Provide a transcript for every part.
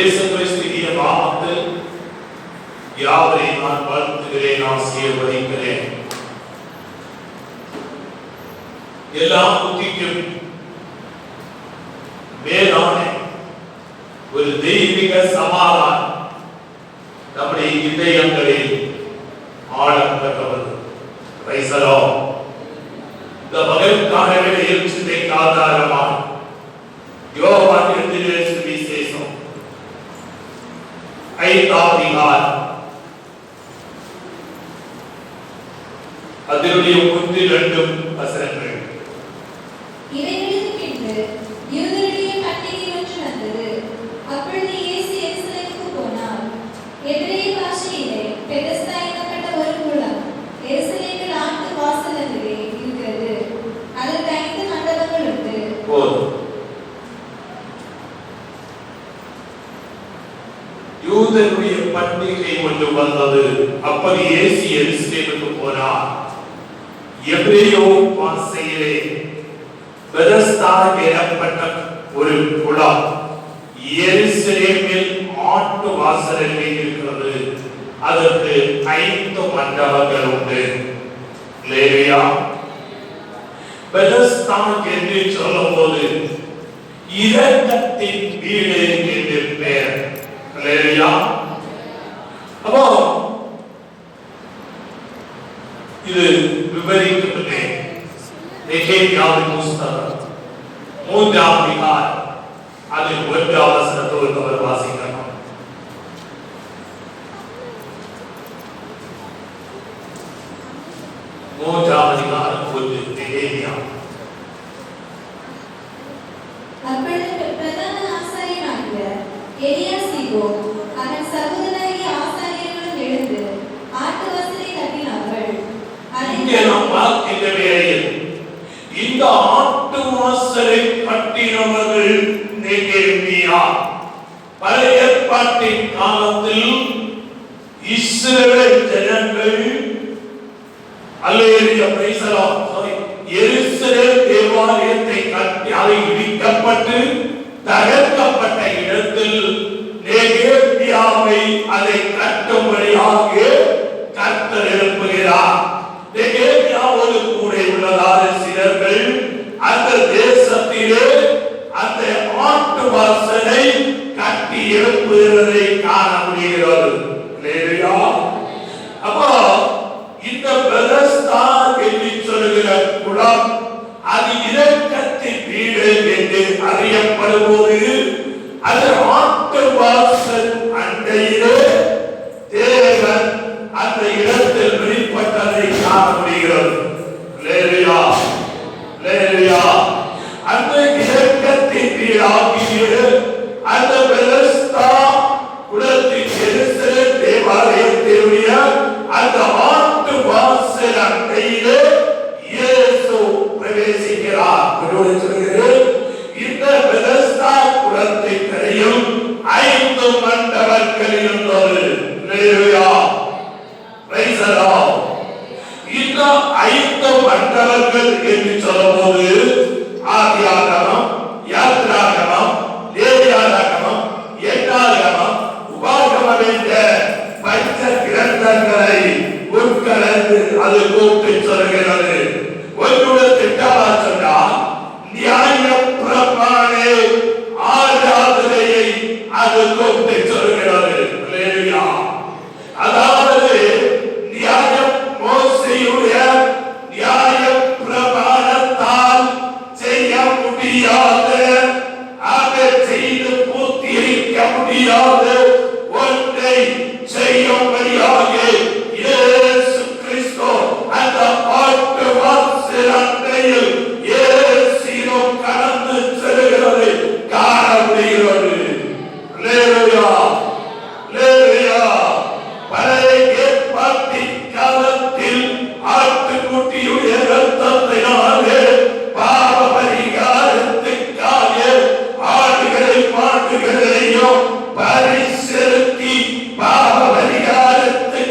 இயேசு கிறிஸ்துவின் நாமத்தில் யாவரையும் நான் வாழ்த்துகிறேன், ஆசீர்வதிக்கிறேன். எல்லா புத்திக்கும் மேலான ஒரு தெய்வீக சமாதானம் நம்முடைய இதயங்களில் ஆழம் பெற்றவர். ரைசலோ இந்த மகனுக்கான எழுச்சிக்கு ஆதாரமான யோவான் எழுதிய சுவிசேஷம் 5ஆம் அதிகாரம் அதிலுடைய 1-2 வசனங்கள். இவைகளுக்கு பின்பு யூதருடைய பண்டிகை ஒன்று வந்தது. அப்பொழுது இயேசு எருசலேமுக்கு போனார். எபிரேய பாஷையிலே பெதஸ்தா எனப்பட்ட ஒரு குளம் எருசலேமில் ஆட்டு வாசல் அருகே இருக்கிறது. அதற்கு 5 மண்டபங்கள் உண்டு. யூதருடைய பண்டிகை ஒன்று வந்தது. அப்படி இயேசு எருசலேமுக்கு போனார். எபிரேய பாஷையிலே பெதஸ்தா எனப்பட்ட ஒரு குளம் எருசலேமில் ஆட்டு வாசலில் இருக்கிறது. அதற்கு 5 மண்டபங்கள் உண்டு. லேவியா பெதஸ்தா என்று சொல்லும்போது இரக்கத்தின் வீடு என்று பெயர். லேவியா அப்போ இது விவரிக்கப்பட்டு நெகேமியாவின் புஸ்தகம் 3ஆம் அதிகாரம் அதில் 1ஆம் வசனத்தோடு அவர் வாசிக்கலாம். அப்பொழுது பிரதான ஆசாரியனாகிய எலியாசிபோ அவன் சகோதரராகிய ஆசாரியர்களும் எழுந்து ஆட்டு வாசலை கட்டினார்கள். இந்த ஆட்டு வாசலை கட்டினவர்கள் நெகேமியா. பழைய ஏற்பாட்டின் காலத்தில் இஸ்ரவேல் ஜனங்கள் எருசலேம் தேவாலயத்தை கட்டி அதை இடிக்கப்பட்டு தகர்க்கப்பட்ட இடத்தில் நெகேமியாவை அதை கட்டும்படியாக கர்த்தர் எழுப்புகிறார். நெகேமியாவோடு கூட உள்ளதான சிலர்கள் அந்த தேசத்திலே அந்த ஆட்டு வாசலை கட்டி எழுப்புகிறதை காண முடிகிறது. அப்போ இந்த பெதஸ்தா என்று சொல்லுகிற குளம் அது இரக்கத்தின் வீடு என்று அறியப்படும்போது அது ஆட்டு வாசல் அண்டையிலே தேவன் அந்த இடத்தில் வெளிப்பட்டதை காண முடிகிறது. அந்த இரக்கத்தின் வீடாகிய அந்த பெதஸ்தா குளத்தின் எருசலேம் தேவாலயத்தினுடைய அந்த ஆட்டு வாசல் அண்டையிலே இயேசு பிரவேசிக்கிறார். இந்த பெதஸ்தா குளத்தின் கரையில் 5 மண்டபங்கள் இருந்தது. இந்த 5 மண்டபங்கள் என்று சொல்லும்போது ஆதியாகமம், யாத்ராகமம், லேவியாகமம், எண்ணாகமம், உபாகமம் என்ற பஞ்ச கிரந்தங்களை உட்கலந்து அது கூட்டி சொல்கிறது. ஒன்றுடைய திட்டமா சொன்னால் நியாயப்பிரமாண ஆராதனையை அது கூட்டி சொல்கிறது. அதாவது மோசேயுடைய நியாயப்பிரமாணத்தால் செய்ய முடியாத, அதை செய்து பூர்த்தியளிக்க முடியாத ஒன்றை செய்யும்படியாக இயேசு கிறிஸ்து அந்த ஆட்டு வாசல் அண்டையில் இயேசுவும் கடந்து செல்கிறதை காண முடிகிறது. பழைய ஏற்பாட்டின் காலத்தில் ஆட்டுக்குட்டியுடைய இரத்தத்தினாலே பாவ பரிகாரத்துக்காக ஆடுகளை மாடுகளையும் பரிசெலுத்தி பாவ பரிகாரத்தை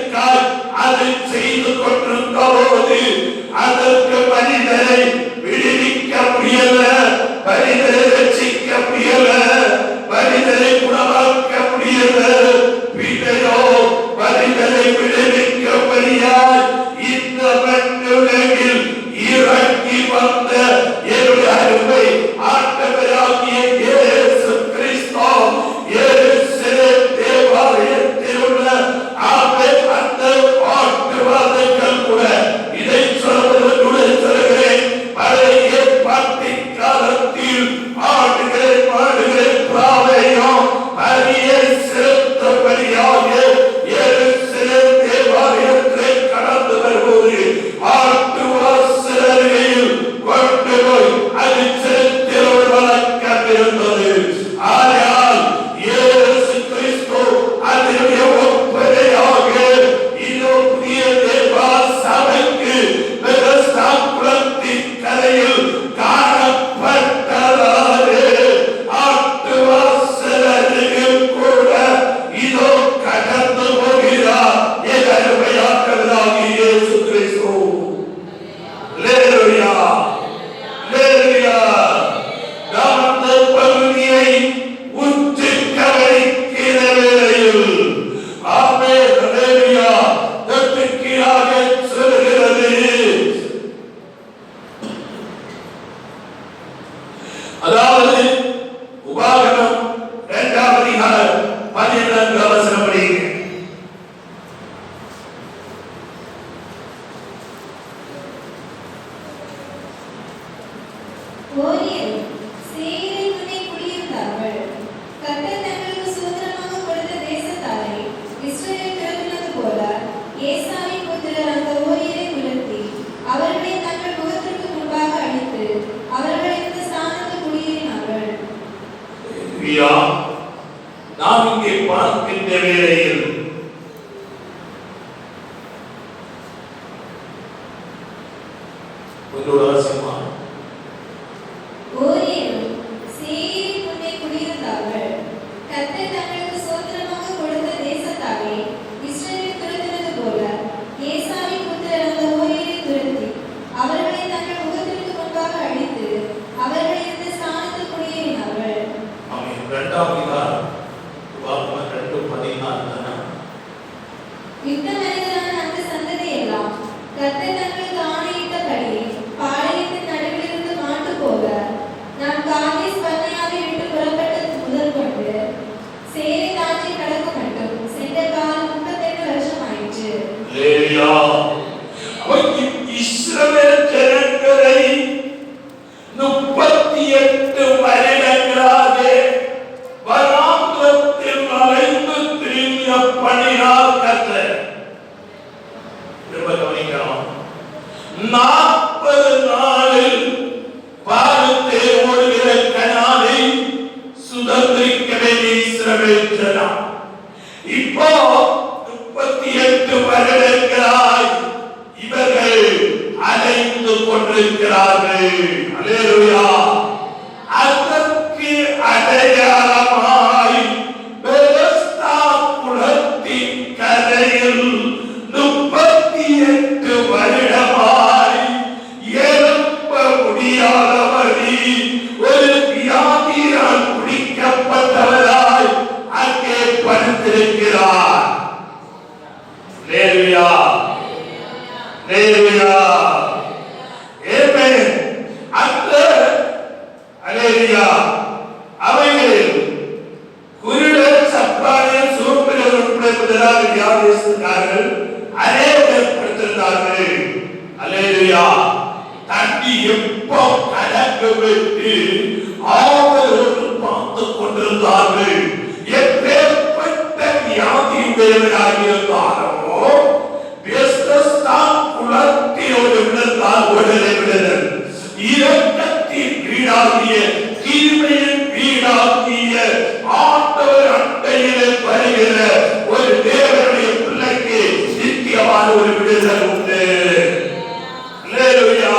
பார்க்கின்ற வேளையில் உங்களோட ஆசைமா ஓரியரும் சேயீரின் முன்னே குடியிருந்தார்கள். கர்த்தர் தங்களுக்கு சுதந்திரமாக கொடுத்த தேசத்தாலே இஸ்ரவேலை துரத்தினது போல ஏசாவின் புத்திரர் அந்த ஓரியரை துரத்தி அவர்களை தங்கள் முகத்திற்கு முன்பாக அழித்து அவர்களை இந்த ஸ்தானத்தில் குடியேறினார்கள். ஆமென். இரண்டாம் அதிகாரம் வாக்கும 2:14 யுத்த மனிதரான அந்த சந்ததியெல்லாம் கர்த்தர் தங்களுக்கு ஆணையிட்டபடியே பாளையத்தின் நடுவிலிருந்து மாண்டு போக நாம் காதேஸ் பர்னேயாவை விட்டு புறப்பட்டது முதல் கொண்டு சேரை தாண்டி கடக்க மட்டும் சென்ற காலம் 38 வருஷம் ஆயிற்று. அல்லேலூயா. அவன் இஸ்ரவேல் ஜனங்களை 38 வருடங்களாக வனாந்திரத்தில் அலைந்து திரிந்த பணியால் கர்த்தர். கவனிக்கிறோம். 40 நாளில் பாரத்தை ஓடுகிற கனானை சுதந்திரிக்க வேண்டிய இஸ்ரவேல் ஜனம் இப்போ 38 வருடங்களாய் இவர்கள் அலைந்து கொண்டிருக்கிறார்கள். அல்லேலூயா. அதற்கு அடையாளமாய் பெலஸ்தா குளத்தின் கரையில் 38 வருடமாய் எழுப்ப முடியாதபடி ஒரு வியாதியால் குடிக்கப்பட்டவராய் அங்கே படுத்திருக்கிறார். அல்லேலூயா. அல்லேலூயா. ஆமென். அந்த அல்லேலூயா அவைகளில் குருடர் சப்பானியர் சூப்பினர் உட்பட முதலாக வியாதிஸ்தார்கள் அநேகர் படுத்திருந்தார்கள். அல்லேலூயா. தண்ணி எப்போ கலக்க விட்டு ஆவலோடு பார்த்து கொண்டிருந்தார்கள். எப்பேற்பட்ட வியாதியுடையவராக இருந்தாரோ பெஸ்தஸ்தா குளத்தியோடு விழுந்தால் உடலை விடுதல் இரக்கத்தின் வீடாகிய கிருபையின் வீடாகிய ஆண்டவர் அண்டையிலே வருகிற ஒரு தேவனுடைய பிள்ளைக்கு நித்தியமான ஒரு விடுதல் உண்டு. அல்லேலூயா.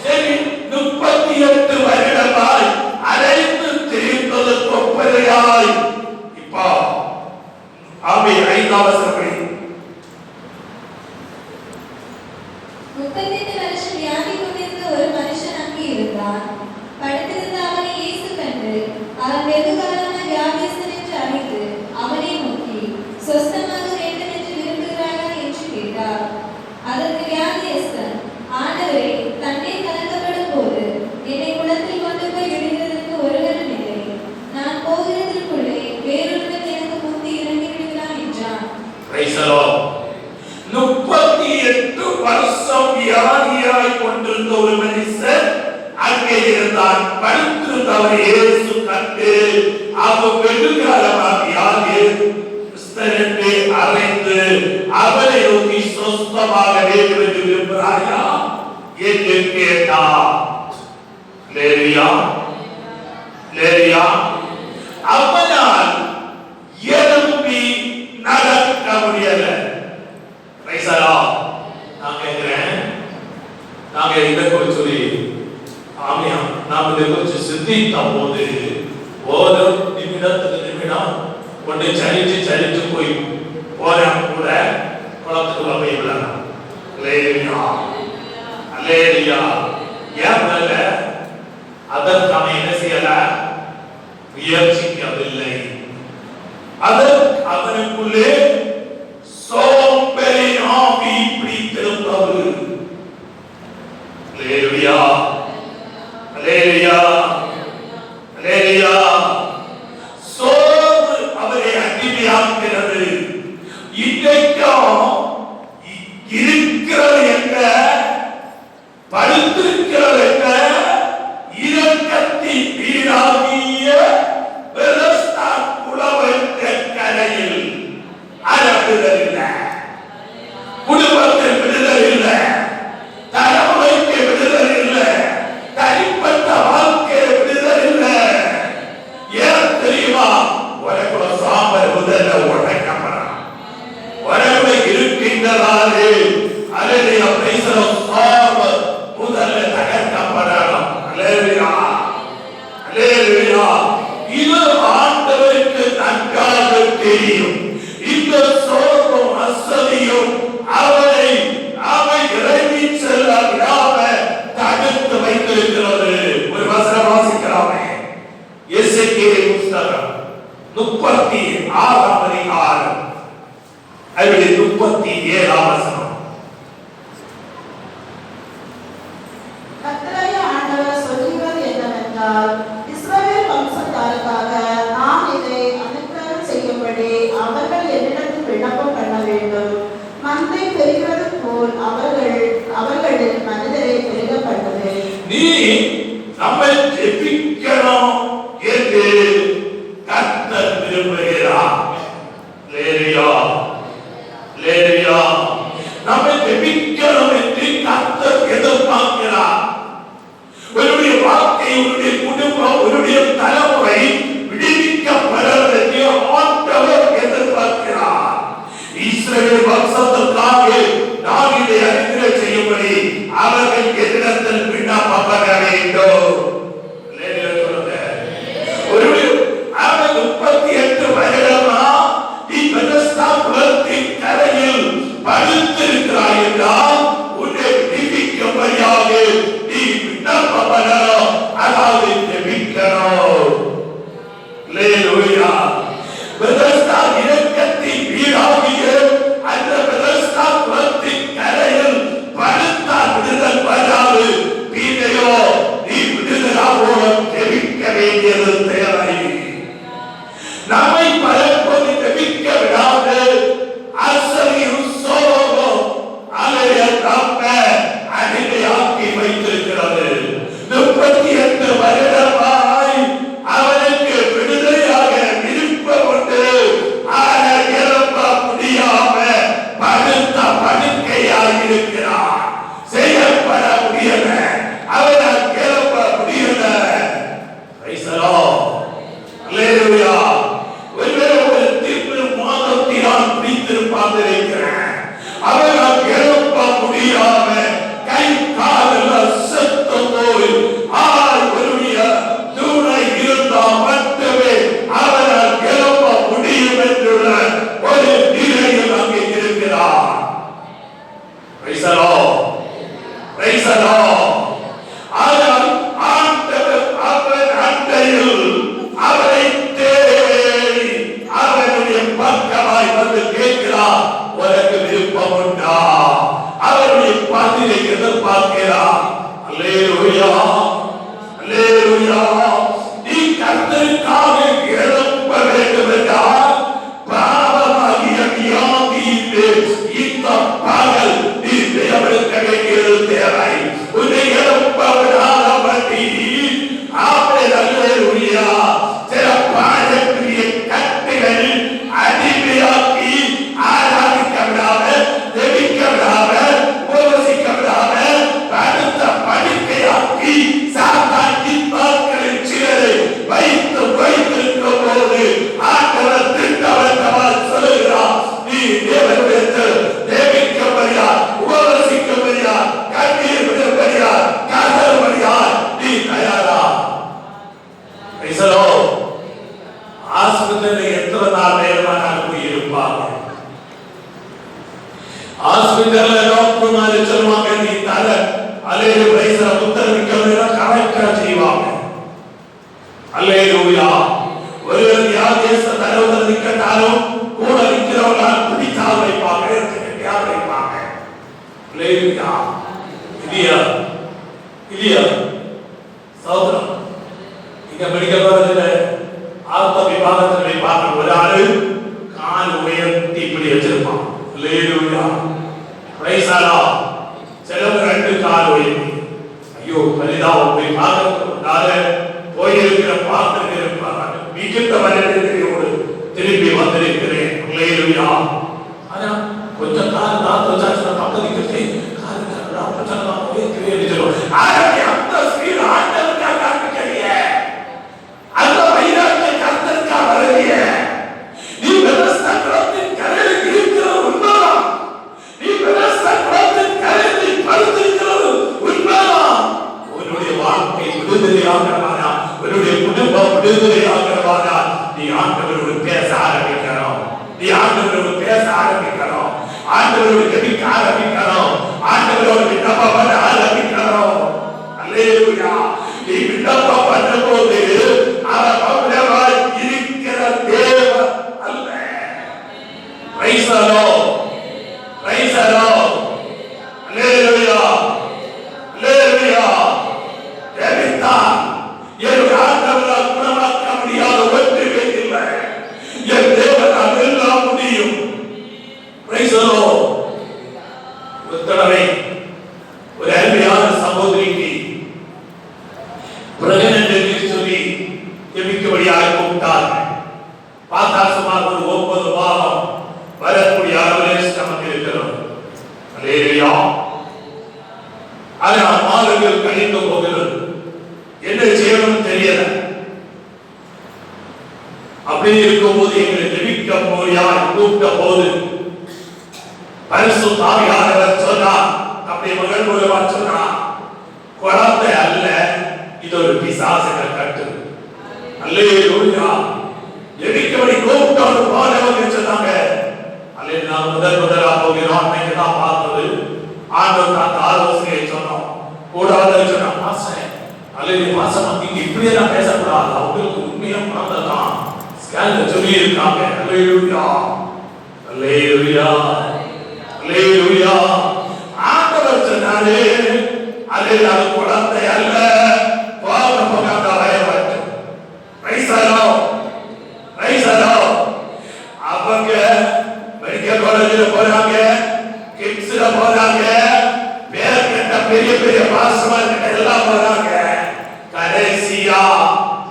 சரி, 38 வருடமாய் அலைந்து திரிந்தது கொப்பரையாய் இப்போ ஆமே 5ஆம் வசனப்படி 38 வருஷம் வியாதி கொண்டிருந்த ஒரு மனுஷன் அங்கே இருந்தான். படுத்திருந்த அவனை இயேசு கண்டு அவன் வெகு காலமாய் வியாதியஸ்தன் என்று அறிந்து அவனை நோக்கி சொஸ்தமாக வேண்டும் என்று விரும்புகிறாயா என்று கேட்டார். அதற்கு வியாதியஸ்தன், ஆண்டவரே, தண்ணீர் கலக்கப்படும் போது என்னை குளத்தில் கொண்டு போய் விடுகிறதற்கு ஒருவரும் இல்லை. நான் போகிறதற்குள்ளே வேறொருவன் எனக்கு முந்தி இறங்கி விடுகிறான் என்றான். Price the Lord. 38 வருஷம் வியாதியாய் கொண்டிருந்த ஒரு மனுஷன் அங்கே இருந்தான். படுத்திருந்தவர் இயேசு கண்டு அவர் வெகுகாலமாக வியாதியஸ்தனை அறைந்து அவரை நோக்கி சொஸ்தமாக வேண்டும் என்று விரும்புகிறாயா என்று கேட்டார். அல்லேலூயா. அல்லேலூயா. அவனால் எழும்பி நடக்க முடியல. Price the Lord. நான் கேட்கிறேன், நாங்க இதை குறித்து சொல்லி ஆமையா நாம் இதை குறித்து சிந்தித்த போது ஒரு நிமிடம் கொண்டு சலிச்சு போய் போறான் கூட குளத்துக்குள்ள போய் விடலாம். அல்லேலூயா. அல்லேலூயா. ஏன் அதற்கு அவன் என்ன செய்யல? முயற்சிக்கவில்லை. அவனுக்குள்ளே சோம்பேறி ஆவி பிடித்திருந்தது. அல்லேலூயா. அல்லேலூயா. அல்லேலூயா. சோர்வு அவரை அடிமையாக்கிறது. இன்றைக்கும் இருக்கிறது என்ற படுத்திருக்கிறது என்ற இரக்கத்தின் வீடாகிய பெலஸ்தா குளவென்ற கரையில் 37 கர்த்தராகிய ஆண்டவர் சொல்லுகிறது என்னவென்றால், இஸ்ரவேல் வம்சத்தாருக்காக நான் இதை அனுக்கிரகம் செய்யும்படி அவர்கள் என்னிடத்தில் விண்ணப்பம் பண்ண வேண்டும். மந்தை பெருகிறது போல் அவர்களில் மனிதரை பெருக பண்ணுவேன். நீ நம்மை ஜெபிக்கணும் என்று கர்த்தர் விரும்புகிறார். லேலியா லேலியா நம்மை ஜெபிக்கணும் என்று கர்த்தர் எதிர்பார்க்கிறார். உன்னுடைய வாழ்க்கை, உன்னுடைய குடும்பம், உன்னுடைய தலைமுறை விடுவிக்கப்படுவதற்கு ஆண்டவர் எதிர்பார்க்கிறார். இஸ்ரவேல் வம்சத்திற்காக நான் இதை அனுக்கிரகம் செய்யும்படி அவர்கள் என்னிடத்தில் விண்ணப்பம் பண்ண வேண்டும். அவன் 38 வருடமா நீ பெதஸ்தா குளத்தின் கரையில் படுத்திருக்கிறாய் என்றால் உன்னை விடுவிக்கும்படியாக நீ விண்ணப்பம் பண்ணணும். அதாவது ஜெபிக்கணும். அல்லேலூயா. பெதஸ்தா இரக்கத்தின் வீடாகிய அந்த பெதஸ்தா குளத்தின் கரையில் படுத்தால் விடுதல் வராது. வீணையோ நீ விடுதலாவோட ஜெபிக்க வேண்டியது தேவை. நம்மை பலப்போது ஜெபிக்க விடாது அசரியும் சோகமும் அலைய தப்ப அடிமையாக்கி வைத்திருக்கிறது. 38 வருடமாய் அவனுக்கு விடுதலையாக விருப்பம் உண்டு. ஆனால் எழுப்ப முடியாம படுத்த படுக்கையாக இருக்கிறான். செயல்பட முடியல. அவனால் எழுப்ப முடியல. அல்லேலூயா. ஒரு தீர்ப்பு மாதத்தை நான் பிடித்திருப்பாங்க இருக்கிறேன். அவனால் எழுப்ப முடியாம கை காலில் செத்து போய் அவருடைய தூணை இருந்தால் மட்டுமே அவனால் எழுப்ப முடியும் என்றுள்ள ஒரு நிலையில் அங்கே இருக்கிறார். Price the Lord. Price the Lord. ஆனால் ஆண்டவர் அவன் அண்டையில் அவரை தேடி அவருடைய பக்கமாய் வந்து கேட்கிறார், உனக்கு விருப்பம் உண்டா? அவருடைய பதிலை எதிர்பார்க்கிறார். அல்லேலூயா அல்லேலூயா. நீ கர்த்தருக்காக எழுப்ப வேண்டும் என்றால் பாவமாகிய வியாதியிலே இந்த பகல் நீ தேவனுக்க வேண்டியது தேவை. உன்னை எழுப்ப விடாதபடி ஆமென். அல்லேலூயா. சில பாடக்கூடிய கட்டுகள் அடிமையாக்கி ஆராதிக்க விடாம, ஜெபிக்க விடாம, உபவாசிக்க விடாம படுத்த படுக்கையாக்கி சாத்தான் இன்பாக்களின் சிலரை வைத்திருக்கும் போது ஆண்டவர் திட்டவட்டமாக சொல்லுகிறார், நீ தேவனிடத்தில் ஜெபிக்கும்படியா, உபவாசிக்கும்படியா, கண்ணீர் விடும்படியா, கதறும்படியா நீ தயாரா? Price the Lord. ஆஸ்பத்திரியில் எத்தனை நாள் நேரமானாலும் போய் இருப்பாங்க. ஆஸ்பத்திரியில் டாக்டர்மாரு சொல்லுவாங்க, நீ தர அலேலு பிரைஸ்ல உத்தரவிக்கணும்னா கரெக்டா செய்வாங்க. அல்லேலூயா. ஒரு வியாதியஸ்த தரவுதல் நிக்கட்டாலும் கூட நிக்கிறவங்களால் பிடித்தால் வைப்பாங்க, யார் வைப்பாங்க. அல்லேலூயா. இல்லையா இல்லையா சோதரம். இங்க மெடிக்கல் காலேஜில் ஆத்ம விபாகத்தில் வைப்பாங்க. ஒரு ஆளு கால் உயர்த்தி இப்படி வச்சிருப்பான். அல்லேலூயா. Praise the lord. சிலர் 2 கால் உயர்த்தி, ஐயோ பரிதா போய் பார்க்கறதுனால போயிருக்கிற பார்த்துட்டு இருப்பாங்க. மிகுந்த வரவேற்போடு திரும்பி வந்திருக்கிறேன். அல்லேலூயா. ஆனா கொஞ்சம் கால் தான் வச்சாச்சுன்னா பக்கத்துக்கு கால் பிரச்சனை உயர்த்தி உயர்த்தி அந்த ஸ்பீட் ஆண்டவருக்காக காண்பிக்கலையே, அந்த வைராக்கிய கர்த்தருக்காக வரலையே. நீ பெதஸ்தா குளத்தின் கரையில் இருக்கிறது உண்மைதான். நீ பெதஸ்தா குளத்தின் கரையில் படுத்திருக்கிறது உண்மைதான். உன்னுடைய வாழ்க்கை விடுதலையாகிறவானா, உன்னுடைய குடும்பம் விடுதலையாகிறவானா, நீ ஆண்டவரோடு பேச ஆரம்பிக்கணும். நீ ஆண்டவரோடு பேச ஆரம்பிக்கணும். ஆண்டவரோடு ஜெபிக்க ஆரம்பிக்கணும். ஆண்டவரோடு விண்ணப்பம் பண்ண ஆரம்பிக்கணும். அல்லேலூயா. நீ விண்ணப்பம் பண்ணும்போது அவர் மௌனமாய் இருக்கிற தேவன் அல்ல. Price the Lord. ஆனால் மாதங்கள் கழிந்து போகிறது, என்ன செய்யணும்னு தெரியல. அப்படி இருக்கும்போது எங்களை ஜெபிக்க போறியா கூப்பிட்ட போது பரிசுத்த ஆவியானவர் சொன்னார், அப்படி மகள் மூலமா சொன்னார், குழந்தை அல்ல, இது ஒரு பிசாசுகள் கட்டு. அல்லேலூயா. ஜெபிக்கபடி கூப்பிட்டோடு போனவங்க சொன்னாங்க. அல்லே நான் முதலா போகிறோம். அன்னைக்கு தான் பார்த்தது ஆண்டவர் அந்த ஆலோசனையை சொன்னோம். கூடாது சொன்ன மாசம் அல்லது மாசம் நீங்க இப்படியெல்லாம் பேசக்கூடாது, அவங்களுக்கு உண்மையா பிறந்ததான் ஸ்கேன்ல சொல்லி இருக்காங்க. அல்லேலூயா, அல்லேலூயா, அல்லேலூயா. ஆண்டவர் சொன்னாரு, அது குழந்தை அல்ல, போக போக அந்த வயவற்று ரைசலோ ரைசலோ. அவங்க மெடிக்கல் காலேஜில் போறாங்க, கிட்ஸ்ல போறாங்க, பேர் கட்ட பெரிய பெரிய பாஸ்டர் கிட்ட எல்லாம் போறாங்க. கடைசியா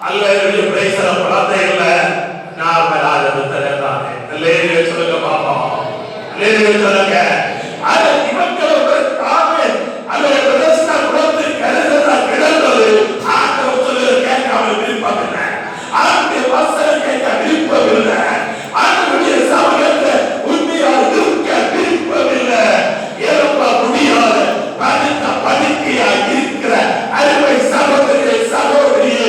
அல்லேலூயா பிரைஸ்ல குழந்தை இல்ல, நார்மலாக இருந்ததானே. அல்லேலூயா சொல்லுங்க பாப்பா, அல்லேலூயா சொல்லுங்க. அது இவங்களுக்கு தாமே அல்லேலூயா பிரதேச குழந்தை கருதா கிடந்தது. ஆண்டவர் சொல்லுங்க கேட்காம விருப்பமில்லை, ஆண்டு வசனம் கேட்க விருப்பமில்லை, ஆண்டவருடைய சமூகத்தை உண்மையாக இருக்க விருப்பமில்லை. எழுப்ப முடியாத படுக்கையா இருக்கிற அருமை சகோதரியே சகோதரியே,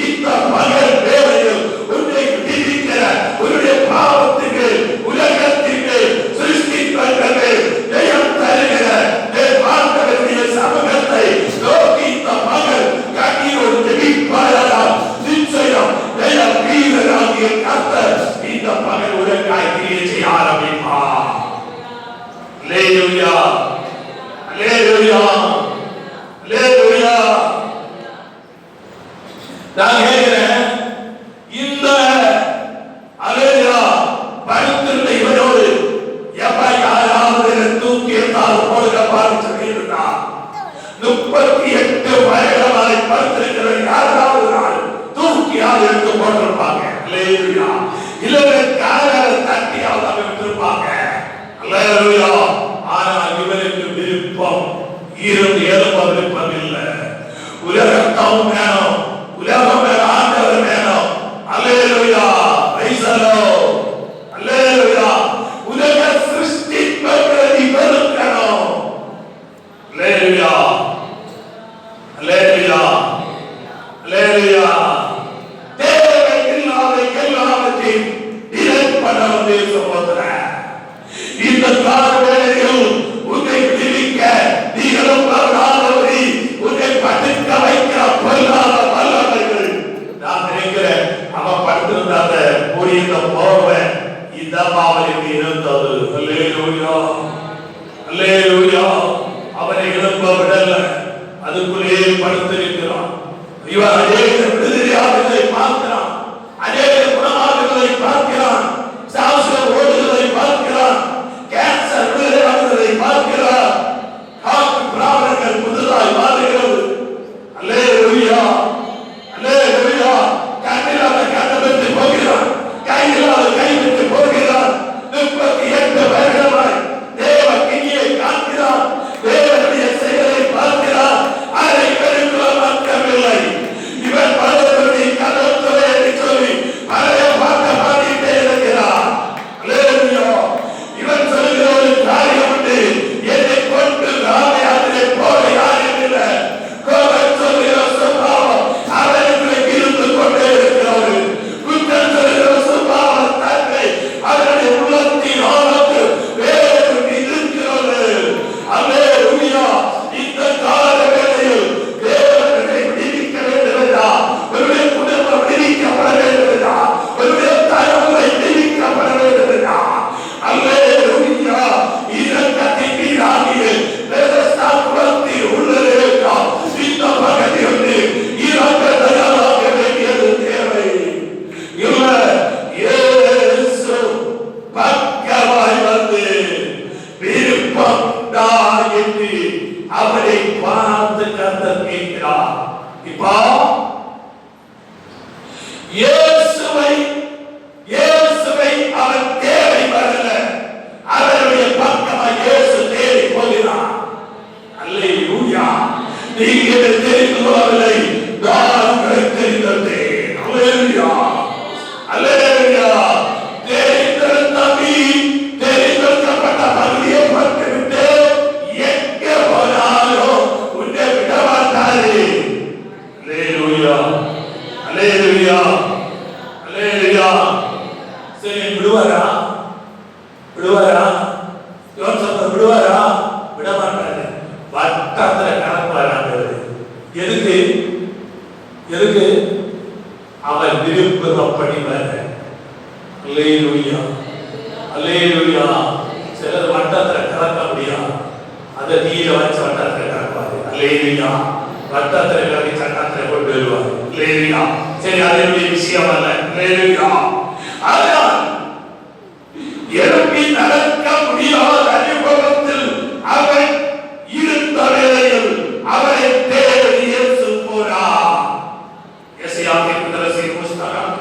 இந்த மகள் வேலையில் உன்னை விதிக்கிற உன்னுடைய பாவத்துக்கு உலகத்திற்கு சிருஷ்டிப்பதற்கு ஜெயம் தருகிற ஆண்டவருடைய சமூகத்தை நோக்கி இந்த மகள் கண்ணீரோடு ஜெபிப்பாராம். நிச்சயம் ஜெயம் வீரராகிய கர்த்தர் இந்த மகள் உலகாய் கிரியை செய்ய ஆரம்பிப்பார். அல்லேலூயா, அல்லேலூயா, அல்லேலூயா. நான் கேட்கிறேன், இந்த அல்லேலூயா படுத்திருந்த இவனோடு எப்ப யாராவது தூக்கி இருந்தால் போடுக பார்த்து சொல்லியிருந்தா, 38 வருடங்களை படுத்திருக்கிற யாராவது நாள் தூக்கியால் எடுத்து போட்டிருப்பாங்க. அல்லேலூயா. இல்லவே காலால தட்டியால் விட்டிருப்பாங்க. அல்லேலூயா. ஆனால் இவனுக்கு விருப்பம் இருந்து எழுப்ப விருப்பம் இல்லை. உலகத்தம் வேணும், உலகம் வேணும், ஆண்டவர் வேணும். அல்லேலூயா, பிரைஸலோ, அல்லேலூயா. உலக சிருஷ்டிப்பவரை வெறுக்கணும். அல்லேலூயா, அல்லேலூயா, அல்லேலூயா. தேவை இல்லாத எல்லாவற்றையும் நிலைப்பட வந்து சகோதரன், இந்த காலவேளையில் உன்னை விடுவிக்க நீங்களும் பரவாதவரை உன்னை படுக்க வைக்கிற பொல்லாத வல்லவர்கள். நான் நினைக்கிறேன், அவன் படுத்திருந்த புரிந்த போர்வை இந்த பாவலுக்கு இருந்தது. அல்லேலூயா, அல்லேலூயா. அவனை எழுப்ப விடல, அதுக்குள்ளே படுத்திருக்கிறான். இவன் அநேக விடுதலையாளர்களை பார்க்கிறான், அநேக குணமாளர்களை பார்க்கிறான், சாஸ்திரம் ஓடுகளை பார்க்கிறான், கேன்சர் விடுதலையாளர்களை பார்க்கிறான், பிராமணர்கள் புதுதாய் மாறுகிறது. அல்லேலூயா, அல்லேலூயா. கண்ணில்லாத கண்ணை விட்டு போகிறான், கையில்லாத கை விட்டு போகிறான். 38 வருடமாய் தேவ கிரியை காண்கிறான், தேவனுடைய செயலை பார்க்கிறான். அதை பெருக்குள்ள மாற்றமில்லை. இவன் பலருடைய கதவுத்துறை விடுவாரா? யோசனை விடுவாரா? விட மாட்டாரு. வட்டத்துல கலப்பாரு. எதுக்கு? எதுக்கு? அவர் விருப்பப்படி வர. அல்லேலூயா, அல்லேலூயா. சிலர் வட்டத்துல கலக்க முடியாது, அதை நீல வச்சு வட்டத்துல கலப்பாரு. அல்லேலூயா. வட்டத்துல கலக்கி சட்டத்துல கொண்டு வருவார். அல்லேலூயா. சரி, அதனுடைய விஷயம் அல்ல. அல்லேலூயா. ஆனால் எழுப்பி நடக்க முடியாத அனுபவத்தில் அவன் இருந்த வேளையில் அவரை தேடி இயேசு போனார். எசேக்கியேல் புத்தகம்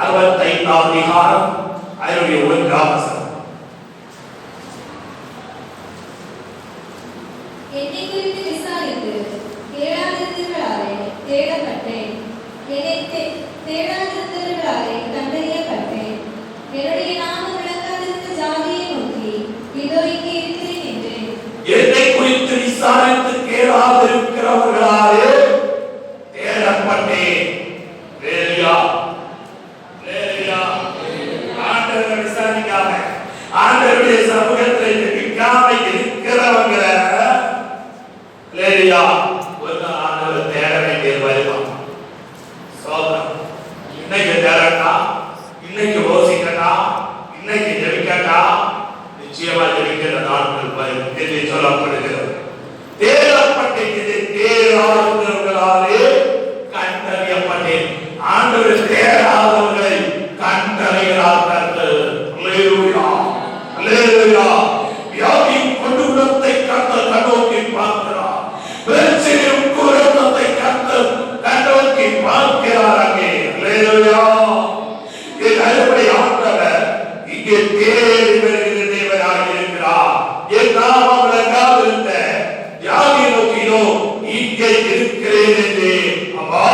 65ஆம் அதிகாரம் அதனுடைய 1ஆம் வசனம். என்னை குறித்து விசாரித்து தேடாதிருந்தவர்களாலே தேடப்பட்டேன், என்னை தேடாதிருந்தவர்களாலே கண்டறியப்பட்டேன். என்னுடைய நாமம் விளங்காதிருந்த ஜாதியை நோக்கி இதோ இங்கே இருக்கிறேன் என்றேன். என்னை குறித்து விசாரித்து கேளாதிருக்கிறவர்களாலே தேடப்பட்டேன். அல்லேலூயா, அல்லேலூயா. ஆண்டவரை விசாரிக்காம, ஆண்டவருடைய சமூகத்தில் நிற்காம இருக்கிறவங்க அல்லேலூயா ஒரு ஆண்டவரை தேட வேண்டிய வருவான். சோதரம் இன்னைக்கு தேடட்டா, இன்னைக்கு யோசிக்கட்டா, இன்னைக்கு ஜெபிக்கட்டா, நிச்சயமா ஜெபிக்கிற நாட்கள் வரும் என்று சொல்லப்படுகிறது. தேடப்பட்டது தேடாதவர்களாலே கண்டறியப்பட்டேன். ஆண்டவர் தேடாதவர்களை கண்டறிகிறார்கள். அல்லேலூயா, அல்லேலூயா. வியாதியின் கொடூரத்தை கர்த்தர் கண்ணோக்கி பார்க்கிறார். பிரச்சனையும் கொடூரத்தை கர்த்தர் கண்ணோக்கி பார்க்கிறார். அல்லேலூயா. என் அருமை ஆண்டவர் இங்கே தேடி வருகிற தேவனாக இருக்கிறார். என் நாமம் விளங்காதிருந்த யாரை நோக்கினோ இங்கே இருக்கிறேன் என்று அப்பா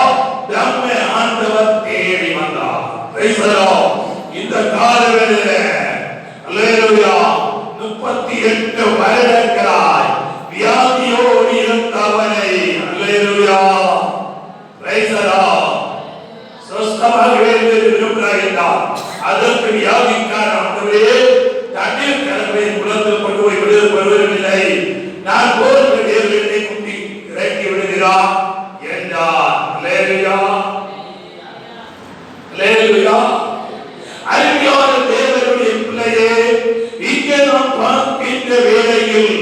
நம்மை ஆண்டவர் தேடி வந்தார். Price the Lord. இந்த காலவெளியில அல்லேலூயா 38 வருடங்களாய் வியாதியோடு இருந்தவனை அல்லேலூயா பிரைஸ் தி லார்ட் சுஸ்தமாக விரும்புகிறார். அதற்கு வியாதிக்கார ஆண்டவரே தண்ணீர் கலவை குளத்தில் கொண்டு போய் விடுவதில்லை, நான் போர் என்னை குத்தி இறக்கி விடுகிறார் என்றார். அல்லேலூயா, அல்லேலூயா. அருமையான தேவனுடைய பிள்ளையே, இங்கே நாம் பார்க்கின்ற வேளையில்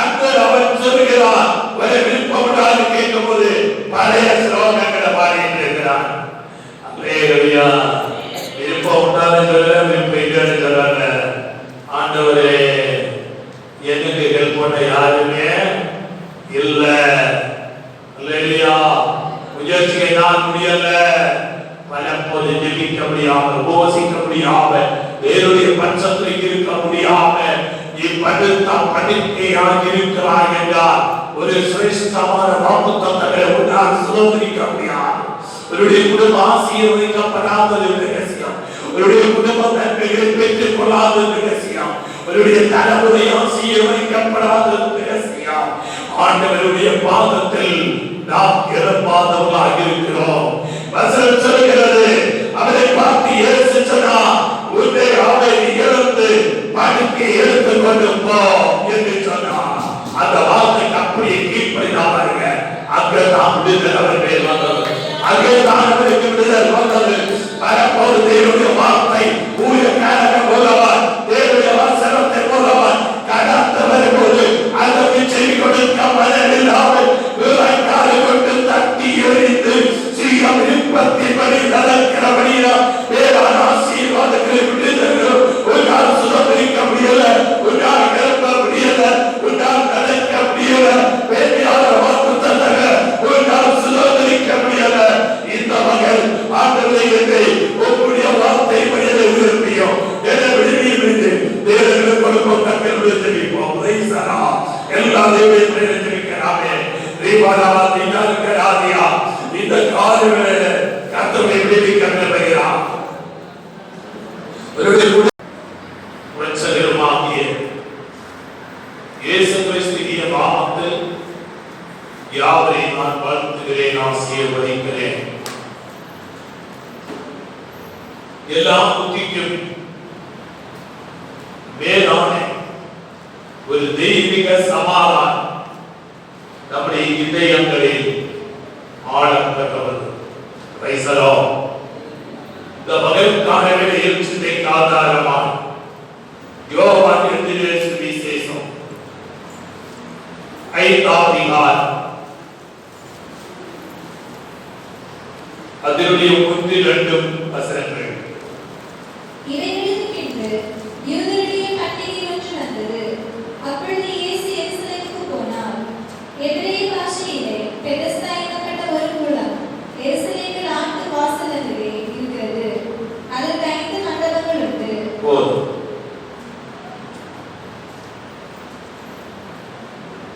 அந்த அவன் சொல்கிறார், வர விருப்பப்படாது கேட்கும் போது பழைய ஸ்லோகங்களை பாடிட்டு இருக்கிறான். அல்லேலூயா. விருப்பம் உண்டாது சொல்ல விருப்பம் சொல்றாங்க. ஆண்டவரே எனக்கு ஹெல்ப் பண்ண யாருமே இல்ல. அல்லேலூயா. முயற்சியை நான் முடியல, பலப்போது ஜெபிக்க முடியாம, உபவாசிக்க முடியாம, வேறுடைய பட்சத்தில் இருக்க முடியாம இப்படுத்த படுக்கையாக இருக்கிறாய் என்றால் ஒரு சிரேஷ்டமான வாக்குத்தத்தங்களை உன்னால் சுதந்திரிக்க முடியாது. உன்னுடைய குடும்ப ஆசீர்வதிக்கப்படாதது ரகசியம். உன்னுடைய குடும்ப நன்மைகளை பெற்றுக் கொள்ளாதது ரகசியம். உன்னுடைய தலைமுறை ஆசீர்வதிக்கப்படாதது ரகசியம். ஆண்டவருடைய பாதத்தில் நாம் இறப்பாதவர்களாக இருக்கிறோம். வசனம் சொல்கிறது, அவரை பார்த்து இயேசு சொன்னார், உன்னை அவரை இழந்து படுக்கை எடுத்துக் கொண்டு போ என்று சொன்னார். அந்த வார்த்தைக்கு அப்படியே கீழ்ப்படினாங்க. அங்கதான் விடுதல் அவர் மேல் வந்தது. அங்கேதான் அவருக்கு விடுதல் வந்தது. வரப்போது தேவனுடைய வார்த்தை ஊழியக்காரக போலவன், தேவனுடைய வசனத்தை போலவன் கடந்து வரும்போது அதற்கு செவி கொடுக்க மனமில்லாமல் விவகார கொண்டு தட்டி எறிந்து சிறிய விருப்பத்தின்படி நடக்கிறபடியா வேறான ஆசீர்வாதங்களை விடுதல்களும் உன்னால் சுதந்திரிக்க முடியல, உன்னால் கிளம்ப முடியல, உன்னால் நடக்க முடியல, வேண்டியான வாக்குத்தத்தக உன்னால் சுதந்திரிக்க முடியல. இந்த மகள் ஆண்டவரை என்று உங்களுடைய வார்த்தை மனித விரும்பியும் என விரும்பி தேவர்களுக்கு கொடுப்போம். கற்கள் விடுவிப்போம். எல்லா தேவையை பிரயோஜனிக்கிறாமே தீபாவளி தீபாவளியா இந்த காலவேளை கர்த்தரை விடுவிக்க விரும்புகிறார். இரட்சகருமாகிய இயேசு கிறிஸ்துவின் நாமத்தில் யாவரையும் நான் வாழ்த்துகிறேன், ஆசீர்வதிக்கிறேன். எல்லா புத்திக்கும் மேலான ஒரு தெய்வீக சமாதானம் நம்முடைய இதயங்களில் ஆழம் பெற்றவர். ரைசலோ இந்த மகனுக்கான எழுச்சிக்கு ஆதாரமான யோவான் எழுதிய சுவிசேஷம் 5ஆம் அதிகாரம் அதிலுடைய 1-2 வசனங்கள். இவைகளுக்கு பின்பு யூதருடைய பண்டிகை ஒன்று வந்தது. அப்பொழுது இயேசு எருசலேமுக்கு போனார். எபிரேய பாஷையிலே பெதஸ்தா என்னப்பட்ட ஒரு குளம் எருசலேமில் ஆட்டு வாசல் அருகே இருக்கிறது. அதற்கு 5 மண்டபங்கள் உண்டு.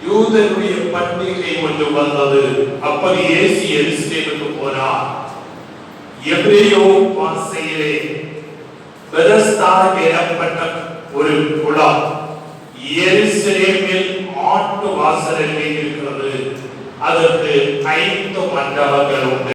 யூதருடைய பண்டிகை ஒன்று வந்தது. அப்படி இயேசு எருசலேமுக்கு போனார். எபிரேய பாஷையிலே பெதஸ்தா எனப்பட்ட ஒரு குளம் எருசலேமில் ஆட்டு வாசலில் இருக்கிறது. அதற்கு 5 மண்டபங்கள் உண்டு.